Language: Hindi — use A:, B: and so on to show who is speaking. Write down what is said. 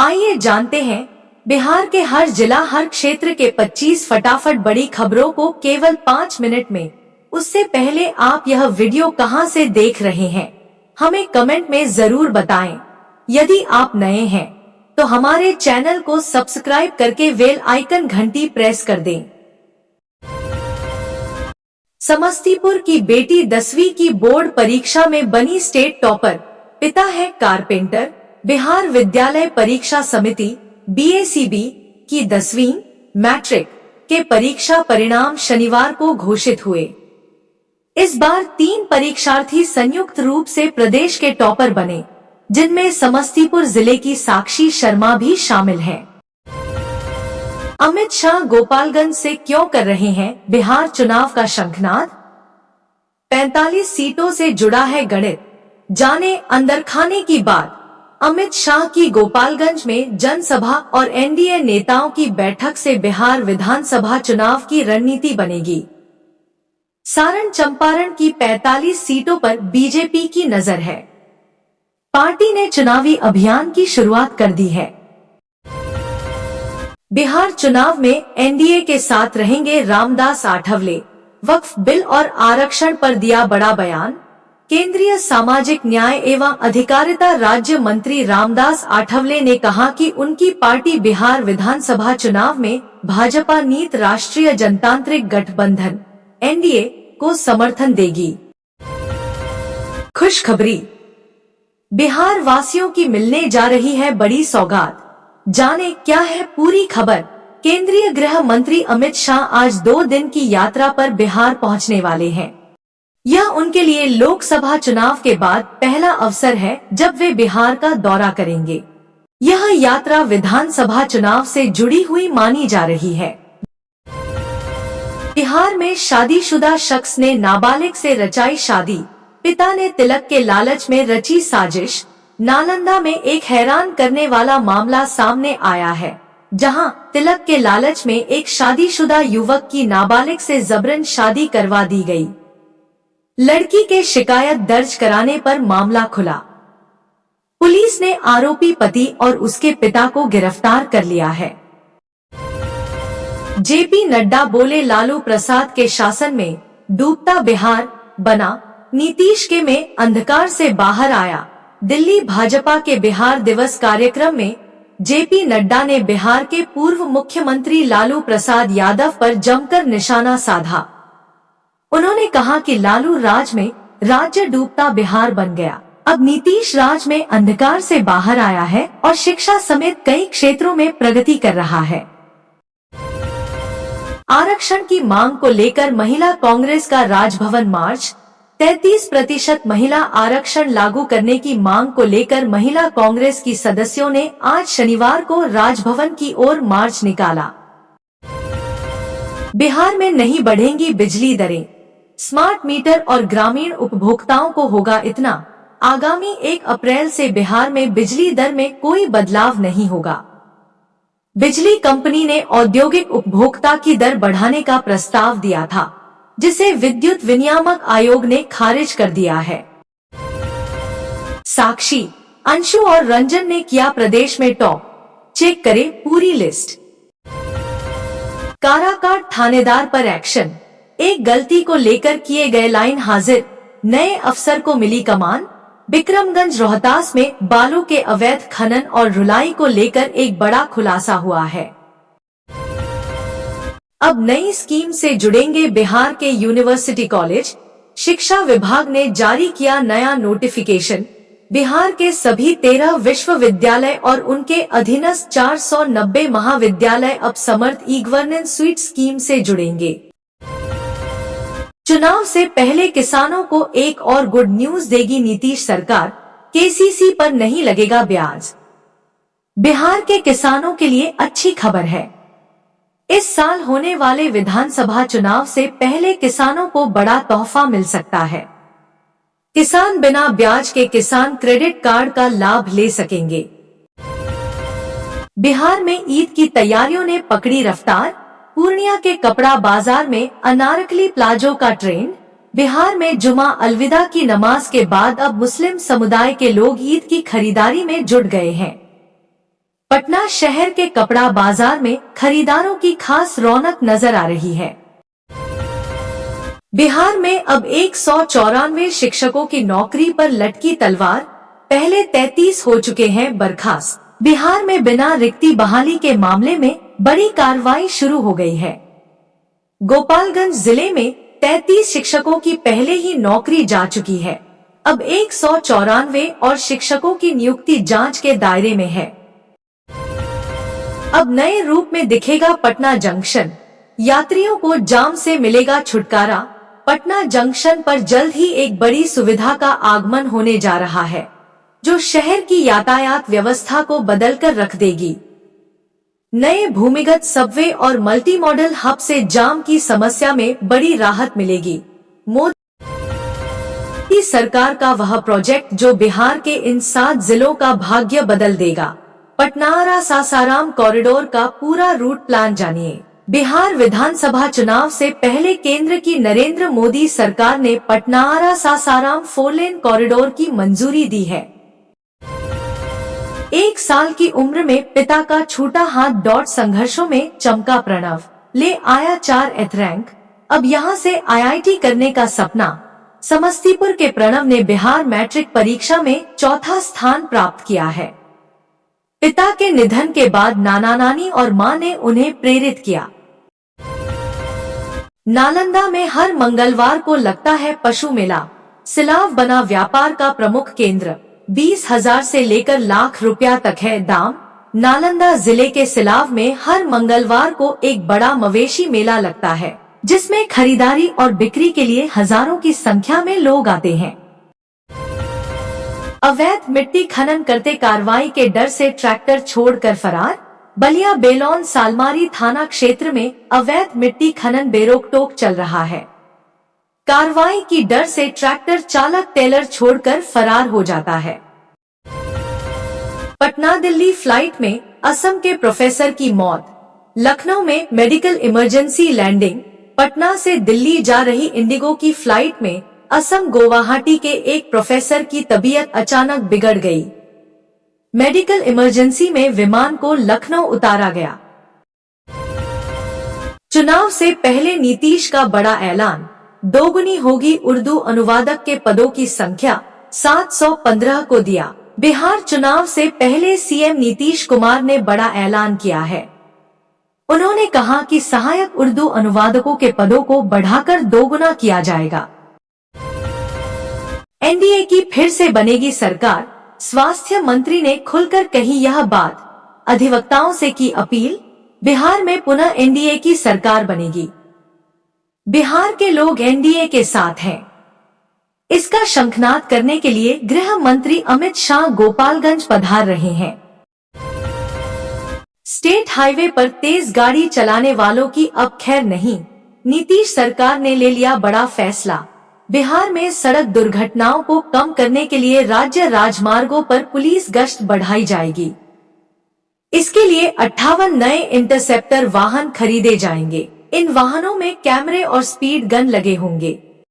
A: आइए जानते हैं बिहार के हर जिला हर क्षेत्र के 25 फटाफट बड़ी खबरों को केवल 5 मिनट में। उससे पहले आप यह वीडियो कहां से देख रहे हैं हमें कमेंट में जरूर बताएं। यदि आप नए हैं तो हमारे चैनल को सब्सक्राइब करके बेल आइकन घंटी प्रेस कर दें। समस्तीपुर की बेटी 10वीं की बोर्ड परीक्षा में बनी स्टेट टॉपर, पिता है कारपेंटर। बिहार विद्यालय परीक्षा समिति BACB की 10वीं मैट्रिक के परीक्षा परिणाम शनिवार को घोषित हुए। इस बार 3 परीक्षार्थी संयुक्त रूप से प्रदेश के टॉपर बने, जिनमें समस्तीपुर जिले की साक्षी शर्मा भी शामिल है। अमित शाह गोपालगंज से क्यों कर रहे हैं बिहार चुनाव का शंखनाद? 45 सीटों से जुड़ा है गणित, जाने अंदर खाने की बात। अमित शाह की गोपालगंज में जनसभा और NDA नेताओं की बैठक से बिहार विधानसभा चुनाव की रणनीति बनेगी। सारण चंपारण की 45 सीटों पर बीजेपी की नजर है। पार्टी ने चुनावी अभियान की शुरुआत कर दी है। बिहार चुनाव में NDA के साथ रहेंगे रामदास आठवले। वक्फ बिल और आरक्षण पर दिया बड़ा बयान। केंद्रीय सामाजिक न्याय एवं अधिकारिता राज्य मंत्री रामदास आठवले ने कहा कि उनकी पार्टी बिहार विधानसभा चुनाव में भाजपा नीत राष्ट्रीय जनतांत्रिक गठबंधन NDA को समर्थन देगी। खुशखबरी, बिहार वासियों की मिलने जा रही है बड़ी सौगात। जाने क्या है पूरी खबर। केंद्रीय गृह मंत्री अमित शाह आज 2 दिन की यात्रा पर बिहार पहुंचने वाले हैं। यह उनके लिए लोकसभा चुनाव के बाद पहला अवसर है जब वे बिहार का दौरा करेंगे। यह यात्रा विधानसभा चुनाव से जुड़ी हुई मानी जा रही है। बिहार में शादीशुदा शख्स ने नाबालिग से रचाई शादी, पिता ने तिलक के लालच में रची साजिश। नालंदा में एक हैरान करने वाला मामला सामने आया है, जहां तिलक के लालच में एक शादीशुदा युवक की नाबालिग से जबरन शादी करवा दी गई। लड़की के शिकायत दर्ज कराने पर मामला खुला। पुलिस ने आरोपी पति और उसके पिता को गिरफ्तार कर लिया है। JP नड्डा बोले लालू प्रसाद के शासन में डूबता बिहार बना, नीतीश के में अंधकार से बाहर आया। दिल्ली भाजपा के बिहार दिवस कार्यक्रम में JP नड्डा ने बिहार के पूर्व मुख्यमंत्री लालू प्रसाद यादव पर जमकर निशाना साधा। उन्होंने कहा कि लालू राज में राज्य डूबता बिहार बन गया, अब नीतीश राज में अंधकार से बाहर आया है और शिक्षा समेत कई क्षेत्रों में प्रगति कर रहा है। आरक्षण की मांग को लेकर महिला कांग्रेस का राजभवन मार्च। 33% महिला आरक्षण लागू करने की मांग को लेकर महिला कांग्रेस की सदस्यों ने आज शनिवार को राजभवन की ओर मार्च निकाला। बिहार में नहीं बढ़ेंगी बिजली दरें, स्मार्ट मीटर और ग्रामीण उपभोक्ताओं को होगा इतना। आगामी 1 अप्रैल से बिहार में बिजली दर में कोई बदलाव नहीं होगा। बिजली कंपनी ने औद्योगिक उपभोक्ता की दर बढ़ाने का प्रस्ताव दिया था, जिसे विद्युत विनियामक आयोग ने खारिज कर दिया है। साक्षी, अंशु और रंजन ने किया प्रदेश में टॉप, चेक करें पूरी लिस्ट। काराकाट थानेदार पर एक्शन, एक गलती को लेकर किए गए लाइन हाजिर, नए अफसर को मिली कमान। बिक्रमगंज रोहतास में बालू के अवैध खनन और रुलाई को लेकर एक बड़ा खुलासा हुआ है। अब नई स्कीम से जुड़ेंगे बिहार के यूनिवर्सिटी कॉलेज। शिक्षा विभाग ने जारी किया नया नोटिफिकेशन। बिहार के सभी 13 विश्वविद्यालय और उनके अधीनस्थ 490 महाविद्यालय अब समर्थ ई-गवर्नेंस स्वीट स्कीम से जुड़ेंगे। चुनाव से पहले किसानों को एक और गुड न्यूज देगी नीतीश सरकार, KCC पर नहीं लगेगा ब्याज। बिहार के किसानों के लिए अच्छी खबर है। इस साल होने वाले विधानसभा चुनाव से पहले किसानों को बड़ा तोहफा मिल सकता है। किसान बिना ब्याज के किसान क्रेडिट कार्ड का लाभ ले सकेंगे। बिहार में ईद की तैयारियों ने पकड़ी रफ्तार। पूर्णिया के कपड़ा बाजार में अनारकली प्लाजो का ट्रेंड। बिहार में जुमा अलविदा की नमाज के बाद अब मुस्लिम समुदाय के लोग ईद की खरीदारी में जुट गए हैं। पटना शहर के कपड़ा बाजार में खरीदारों की खास रौनक नजर आ रही है। बिहार में अब 194 शिक्षकों की नौकरी पर लटकी तलवार, पहले 33 हो चुके हैं बर्खास्त। बिहार में बिना रिक्ति बहाली के मामले में बड़ी कार्रवाई शुरू हो गई है। गोपालगंज जिले में 33 शिक्षकों की पहले ही नौकरी जा चुकी है। अब 194 और शिक्षकों की नियुक्ति जांच के दायरे में है। अब नए रूप में दिखेगा पटना जंक्शन, यात्रियों को जाम से मिलेगा छुटकारा। पटना जंक्शन पर जल्द ही एक बड़ी सुविधा का आगमन होने जा रहा है, जो शहर की यातायात व्यवस्था को बदलकर रख देगी। नए भूमिगत सबवे और मल्टी मॉडल हब से जाम की समस्या में बड़ी राहत मिलेगी। मोदी सरकार का वह प्रोजेक्ट जो बिहार के इन 7 जिलों का भाग्य बदल देगा। पटना सासाराम कॉरिडोर का पूरा रूट प्लान जानिए। बिहार विधानसभा चुनाव से पहले केंद्र की नरेंद्र मोदी सरकार ने पटना सासाराम 4 लेन कॉरिडोर की मंजूरी दी है। 1 साल की उम्र में पिता का छूटा हाथ दौड़ संघर्षों में चमका प्रणव, ले आया 4th रैंक। अब यहां से IIT करने का सपना। समस्तीपुर के प्रणव ने बिहार मैट्रिक परीक्षा में 4था स्थान प्राप्त किया है। पिता के निधन के बाद नाना नानी और मां ने उन्हें प्रेरित किया। नालंदा में हर मंगलवार को लगता है पशु मेला। सिलाव बना व्यापार का प्रमुख केंद्र। 20,000 से लेकर लाख रुपया तक है दाम। नालंदा जिले के सिलाव में हर मंगलवार को एक बड़ा मवेशी मेला लगता है, जिसमें खरीदारी और बिक्री के लिए हजारों की संख्या में लोग आते हैं। अवैध मिट्टी खनन करते कार्रवाई के डर से ट्रैक्टर छोड़कर फरार। बलिया बेलौन सालमारी थाना क्षेत्र में अवैध मिट्टी खनन बेरोक-टोक चल रहा है। कार्रवाई की डर से ट्रैक्टर चालक टेलर छोड़कर फरार हो जाता है। पटना दिल्ली फ्लाइट में असम के प्रोफेसर की मौत। लखनऊ में मेडिकल इमरजेंसी लैंडिंग। पटना से दिल्ली जा रही इंडिगो की फ्लाइट में असम गुवाहाटी के एक प्रोफेसर की तबीयत अचानक बिगड़ गई। मेडिकल इमरजेंसी में विमान को लखनऊ उतारा गया। चुनाव से पहले नीतीश का बड़ा ऐलान, दोगुनी होगी उर्दू अनुवादक के पदों की संख्या, 715 को दिया। बिहार चुनाव से पहले सीएम नीतीश कुमार ने बड़ा ऐलान किया है। उन्होंने कहा कि सहायक उर्दू अनुवादकों के पदों को बढ़ाकर दोगुना किया जाएगा। एनडीए की फिर से बनेगी सरकार, स्वास्थ्य मंत्री ने खुलकर कही यह बात। अधिवक्ताओं से की अपील, बिहार में पुनः एनडीए की सरकार बनेगी। बिहार के लोग एनडीए के साथ हैं। इसका शंखनाद करने के लिए गृह मंत्री अमित शाह गोपालगंज पधार रहे हैं। स्टेट हाईवे पर तेज गाड़ी चलाने वालों की अब खैर नहीं। नीतीश सरकार ने ले लिया बड़ा फैसला। बिहार में सड़क दुर्घटनाओं को कम करने के लिए राज्य राजमार्गों पर पुलिस गश्त बढ़ाई जाएगी। इसके लिए 58 नए इंटरसेप्टर वाहन खरीदे जाएंगे। इन वाहनों में कैमरे और स्पीड गन लगे होंगे।